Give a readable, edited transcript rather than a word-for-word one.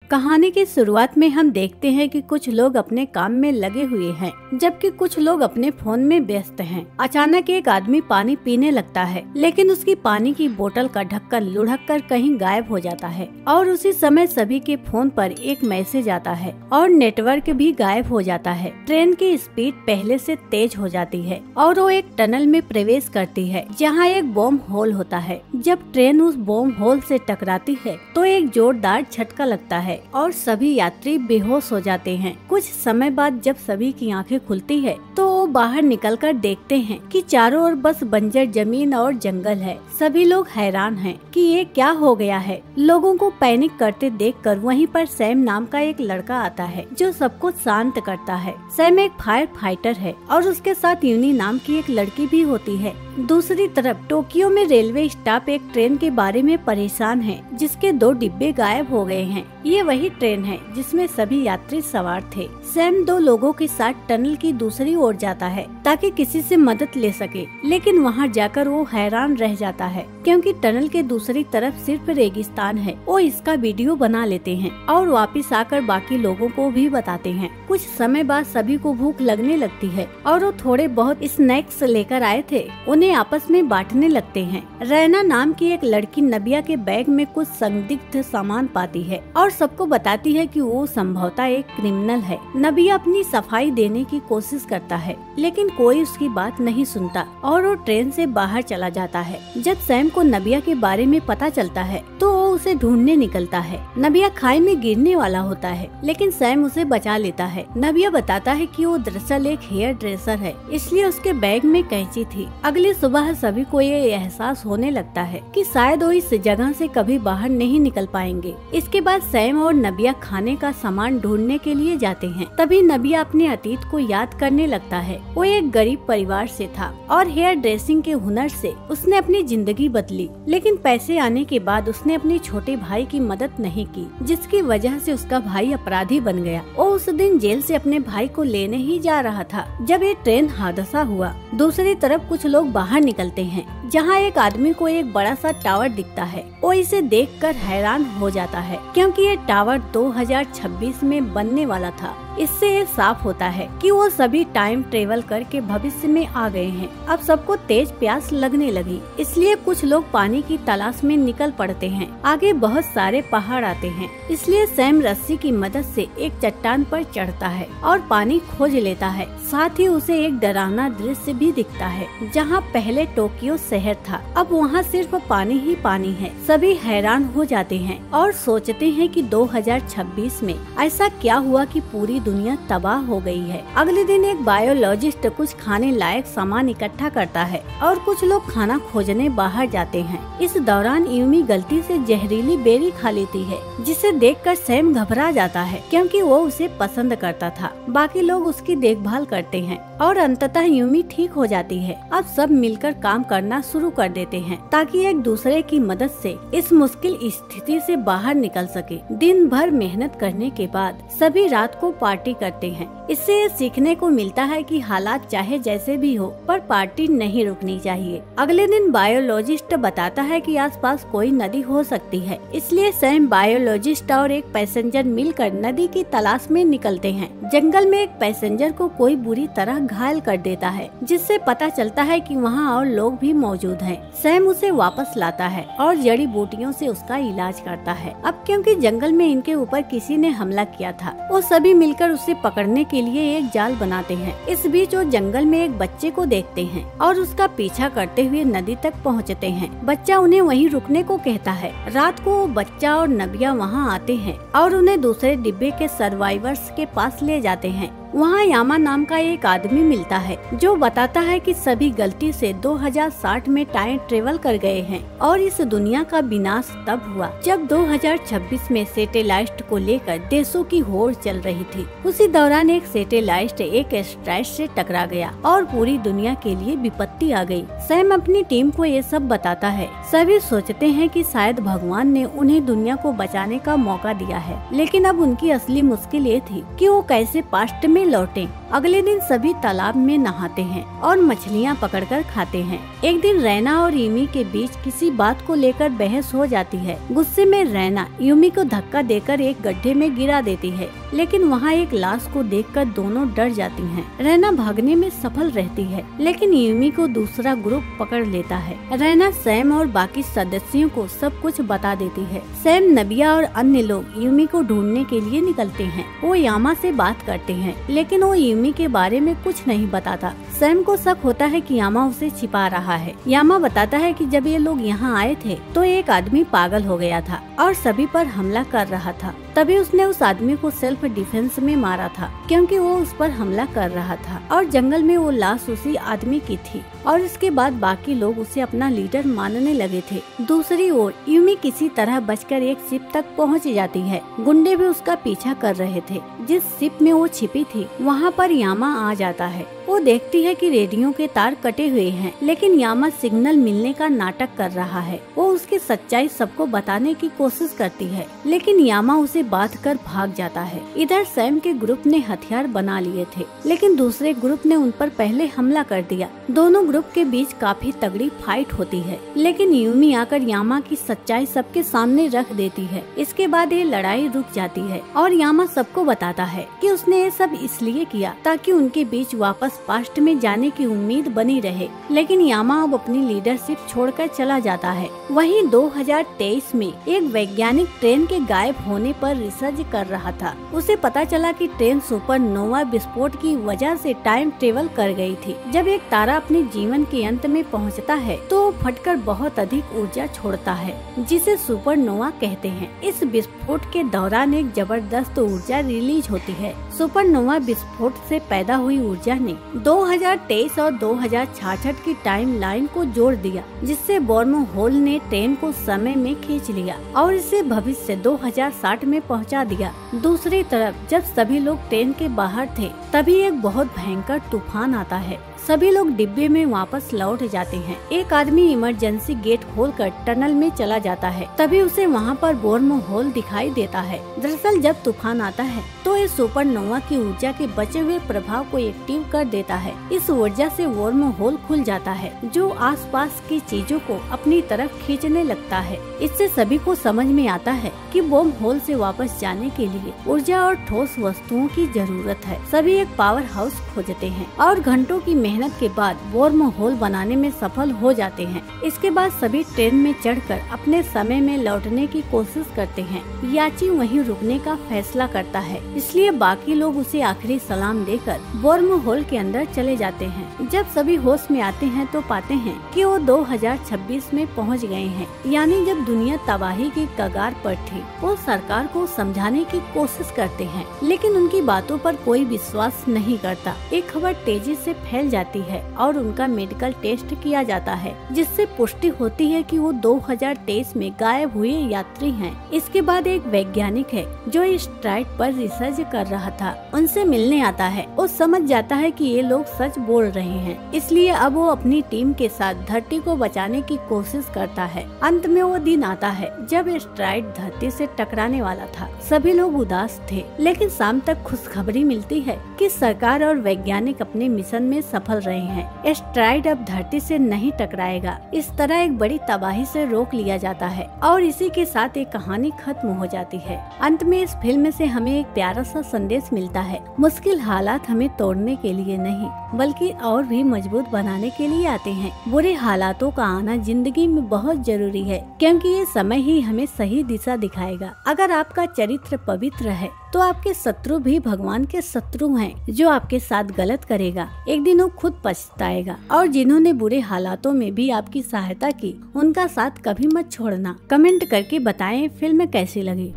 कहानी की शुरुआत में हम देखते हैं कि कुछ लोग अपने काम में लगे हुए हैं, जबकि कुछ लोग अपने फोन में व्यस्त हैं। अचानक एक आदमी पानी पीने लगता है, लेकिन उसकी पानी की बोतल का ढक्कन लुढ़क कर कहीं गायब हो जाता है और उसी समय सभी के फोन पर एक मैसेज आता है और नेटवर्क भी गायब हो जाता है। ट्रेन की स्पीड पहले से तेज हो जाती है और वो एक टनल में प्रवेश करती है, जहाँ एक बॉम्ब होल होता है। जब ट्रेन उस बॉम्ब होल से टकराती है तो एक जोरदार झटका लगता है और सभी यात्री बेहोश हो जाते हैं। कुछ समय बाद जब सभी की आंखें खुलती है तो वो बाहर निकलकर देखते हैं कि चारों ओर बस बंजर जमीन और जंगल है। सभी लोग हैरान हैं कि ये क्या हो गया है। लोगों को पैनिक करते देखकर वहीं पर सैम नाम का एक लड़का आता है जो सबको शांत करता है। सैम एक फायर फाइटर है और उसके साथ यूनी नाम की एक लड़की भी होती है। दूसरी तरफ टोक्यो में रेलवे स्टाफ एक ट्रेन के बारे में परेशान है जिसके 2 डिब्बे गायब हो गए हैं। ये वही ट्रेन है जिसमें सभी यात्री सवार थे। सैम 2 लोगों के साथ टनल की दूसरी ओर जाता है ताकि किसी से मदद ले सके, लेकिन वहां जाकर वो हैरान रह जाता है क्योंकि टनल के दूसरी तरफ सिर्फ रेगिस्तान है। वो इसका वीडियो बना लेते हैं और वापस आकर बाकी लोगों को भी बताते हैं। कुछ समय बाद सभी को भूख लगने लगती है और वो थोड़े बहुत स्नैक्स लेकर आए थे उन्हें आपस में बांटने लगते हैं। रैना नाम की एक लड़की नबिया के बैग में कुछ संदिग्ध सामान पाती है और सबको बताती है कि वो संभवतः एक क्रिमिनल है। नबिया अपनी सफाई देने की कोशिश करता है, लेकिन कोई उसकी बात नहीं सुनता और वो ट्रेन से बाहर चला जाता है। जब सैम को नबिया के बारे में पता चलता है तो वो उसे ढूंढने निकलता है। नबिया खाई में गिरने वाला होता है, लेकिन सैम उसे बचा लेता है। नबिया बताता है कि वो दरअसल एक हेयर ड्रेसर है, इसलिए उसके बैग में कैंची थी। अगली सुबह सभी को ये एहसास होने लगता है कि शायद वो इस जगह से कभी बाहर नहीं निकल पाएंगे। इसके बाद सैम और नबिया खाने का सामान ढूंढने के लिए जाते हैं। तभी नबिया अपने अतीत को याद करने लगता है। वो एक गरीब परिवार से था और हेयर ड्रेसिंग के हुनर से उसने अपनी जिंदगी बदली, लेकिन पैसे आने के बाद उसने अपने छोटे भाई की मदद नहीं की, जिसकी वजह से उसका भाई अपराधी बन गया। वो उस दिन जेल से अपने भाई को लेने ही जा रहा था जब ये ट्रेन हादसा हुआ। दूसरी तरफ कुछ लोग बाहर निकलते हैं जहाँ एक आदमी को एक बड़ा सा टावर दिखता है। वो इसे देखकर हैरान हो जाता है क्योंकि ये टावर 2026 में बनने वाला था। इससे ये साफ होता है कि वो सभी टाइम ट्रेवल करके भविष्य में आ गए हैं। अब सबको तेज प्यास लगने लगी, इसलिए कुछ लोग पानी की तलाश में निकल पड़ते हैं। आगे बहुत सारे पहाड़ आते हैं, इसलिए सैम रस्सी की मदद से एक चट्टान पर चढ़ता है और पानी खोज लेता है। साथ ही उसे एक डरावना दृश्य भी दिखता है जहाँ पहले टोक्यो शहर था, अब वहाँ सिर्फ पानी ही पानी है। सभी हैरान हो जाते हैं और सोचते हैं कि 2026 में ऐसा क्या हुआ कि पूरी दुनिया तबाह हो गई है। अगले दिन एक बायोलॉजिस्ट कुछ खाने लायक सामान इकट्ठा करता है और कुछ लोग खाना खोजने बाहर जाते हैं। इस दौरान यूमी गलती से जहरीली बेरी खा लेती है, जिसे देखकर सैम घबरा जाता है क्योंकि वो उसे पसंद करता था। बाकी लोग उसकी देखभाल करते हैं और अंततः यूमी ठीक हो जाती है। अब सब मिलकर काम करना शुरू कर देते हैं ताकि एक दूसरे की मदद से इस मुश्किल स्थिति से बाहर निकल सके। दिन भर मेहनत करने के बाद सभी रात को पार्टी करते हैं। इससे सीखने को मिलता है कि हालात चाहे जैसे भी हो, पर पार्टी नहीं रुकनी चाहिए। अगले दिन बायोलॉजिस्ट बताता है कि आसपास कोई नदी हो सकती है, इसलिए सैम, बायोलॉजिस्ट और एक पैसेंजर मिलकर नदी की तलाश में निकलते हैं। जंगल में एक पैसेंजर को कोई बुरी तरह घायल कर देता है, जिससे पता चलता है कि वहाँ और लोग भी मौजूद हैं। सैम उसे वापस लाता है और जड़ी बूटियों से उसका इलाज करता है। अब क्योंकि जंगल में इनके ऊपर किसी ने हमला किया था, वो सभी मिलकर उसे पकड़ने के लिए एक जाल बनाते हैं। इस बीच वो जंगल में एक बच्चे को देखते हैं और उसका पीछा करते हुए नदी तक पहुंचते हैं। बच्चा उन्हें वहीं रुकने को कहता है। रात को वो बच्चा और नबिया वहां आते हैं और उन्हें दूसरे डिब्बे के सर्वाइवर्स के पास ले जाते हैं। वहाँ यामा नाम का एक आदमी मिलता है जो बताता है कि सभी गलती से 2060 में टाइम ट्रेवल कर गए हैं और इस दुनिया का विनाश तब हुआ जब 2026 में सैटेलाइट को लेकर देशों की होड़ चल रही थी। उसी दौरान एक सैटेलाइट एक एस्ट्रॉयड से टकरा गया और पूरी दुनिया के लिए विपत्ति आ गई। सैम अपनी टीम को ये सब बताता है। सभी सोचते हैं कि शायद भगवान ने उन्हें दुनिया को बचाने का मौका दिया है, लेकिन अब उनकी असली मुश्किल ये थी कि वो कैसे पास्ट में में लौटे। अगले दिन सभी तालाब में नहाते हैं और मछलियाँ पकड़कर खाते हैं। एक दिन रैना और यूमी के बीच किसी बात को लेकर बहस हो जाती है। गुस्से में रैना यूमी को धक्का देकर एक गड्ढे में गिरा देती है, लेकिन वहाँ एक लाश को देखकर दोनों डर जाती हैं। रैना भागने में सफल रहती है, लेकिन यूमी को दूसरा ग्रुप पकड़ लेता है। रैना सैम और बाकी सदस्यों को सब कुछ बता देती है। सैम, नबिया और अन्य लोग यूमी को ढूंढने के लिए निकलते हैं। वो यामा से बात करते हैं, लेकिन वो यूमी के बारे में कुछ नहीं बताता। सैम को शक होता है कि यामा उसे छिपा रहा है। यामा बताता है कि जब ये लोग यहाँ आए थे तो एक आदमी पागल हो गया था और सभी पर हमला कर रहा था। तभी उसने उस आदमी को सेल्फ डिफेंस में मारा था, क्योंकि वो उस पर हमला कर रहा था और जंगल में वो लाश उसी आदमी की थी। और इसके बाद बाकी लोग उसे अपना लीडर मानने लगे थे। दूसरी ओर यूमी किसी तरह बचकर एक शिप तक पहुंच जाती है। गुंडे भी उसका पीछा कर रहे थे। जिस शिप में वो छिपी थी वहाँ पर यामा आ जाता है। वो देखती है कि रेडियो के तार कटे हुए हैं, लेकिन यामा सिग्नल मिलने का नाटक कर रहा है। वो उसकी सच्चाई सबको बताने की कोशिश करती है, लेकिन यामा उसे बांध कर भाग जाता है। इधर सैम के ग्रुप ने हथियार बना लिए थे, लेकिन दूसरे ग्रुप ने उन पर पहले हमला कर दिया। दोनों ग्रुप के बीच काफी तगड़ी फाइट होती है, लेकिन यूमी आकर यामा की सच्चाई सबके सामने रख देती है। इसके बाद ये लड़ाई रुक जाती है और यामा सबको बताता है कि उसने ये सब इसलिए किया ताकि उनके बीच वापस पास्ट में जाने की उम्मीद बनी रहे। लेकिन यामा अब अपनी लीडरशिप छोड़कर चला जाता है। वहीं 2023 में एक वैज्ञानिक ट्रेन के गायब होने पर रिसर्च कर रहा था। उसे पता चला कि ट्रेन सुपरनोवा विस्फोट की वजह से टाइम ट्रेवल कर गई थी। जब एक तारा अपने जीवन के अंत में पहुंचता है तो वो फटकर बहुत अधिक ऊर्जा छोड़ता है, जिसे सुपरनोवा कहते हैं। इस विस्फोट के दौरान एक जबरदस्त ऊर्जा रिलीज होती है। सुपरनोवा विस्फोट से पैदा हुई ऊर्जा ने 2023 और 2066 की टाइम लाइन को जोड़ दिया, जिससे वर्म होल ने ट्रेन को समय में खींच लिया और इसे भविष्य 2060 में पहुंचा दिया। दूसरी तरफ जब सभी लोग ट्रेन के बाहर थे, तभी एक बहुत भयंकर तूफान आता है। सभी लोग डिब्बे में वापस लौट जाते हैं। एक आदमी इमरजेंसी गेट खोलकर टनल में चला जाता है। तभी उसे वहाँ पर वर्म होल दिखाई देता है। दरअसल जब तूफान आता है तो ये सुपरनोवा की ऊर्जा के बचे हुए प्रभाव को एक्टिव कर देता है। इस ऊर्जा से वर्म होल खुल जाता है, जो आसपास की चीजों को अपनी तरफ खींचने लगता है। इससे सभी को समझ में आता है कि वर्म होल से वापस जाने के लिए ऊर्जा और ठोस वस्तुओं की जरूरत है। सभी एक पावर हाउस खोजते हैं और घंटों की मेहनत के बाद वर्म होल बनाने में सफल हो जाते हैं। इसके बाद सभी ट्रेन में चढ़कर अपने समय में लौटने की कोशिश करते हैं। याची वहीं रुकने का फैसला करता है, इसलिए बाकी लोग उसे आखिरी सलाम देकर वर्म होल के अंदर चले जाते हैं। जब सभी होश में आते हैं तो पाते हैं कि वो 2026 में पहुंच गए हैं, यानी जब दुनिया तबाही की कगार पर थी। वो सरकार को समझाने की कोशिश करते हैं, लेकिन उनकी बातों पर कोई विश्वास नहीं करता। एक खबर तेजी से फैल जाती है और उनका मेडिकल टेस्ट किया जाता है, जिससे पुष्टि होती है कि वो 2023 में गायब हुए यात्री हैं। इसके बाद एक वैज्ञानिक है जो इस स्ट्राइड पर रिसर्च कर रहा था, उनसे मिलने आता है। वो समझ जाता है कि ये लोग सच बोल रहे हैं, इसलिए अब वो अपनी टीम के साथ धरती को बचाने की कोशिश करता है। अंत में वो दिन आता है जब स्ट्राइड धरती से टकराने वाला था। सभी लोग उदास थे, लेकिन शाम तक खुशखबरी मिलती है कि सरकार और वैज्ञानिक अपने मिशन में सफल रहे हैं। स्ट्राइड अब धरती से नहीं टकराएगा। इस तरह एक बड़ी तबाही से रोक लिया जाता है और इसी के साथ एक कहानी खत्म हो जाती है। अंत में इस फिल्म से हमें एक प्यारा सा संदेश मिलता है। मुश्किल हालात हमें तोड़ने के लिए नहीं, बल्कि और भी मजबूत बनाने के लिए आते हैं। बुरे हालातों का आना जिंदगी में बहुत जरूरी है, क्योंकि ये समय ही हमें सही दिशा दिखाएगा। अगर आपका चरित्र पवित्र है तो आपके शत्रु भी भगवान के शत्रु हैं। जो आपके साथ गलत करेगा एक दिन वो खुद पछताएगा, और जिन्होंने बुरे हालातों में भी आपकी सहायता की उनका साथ कभी मत छोड़ना। कमेंट करके बताएं फिल्म कैसी लगी।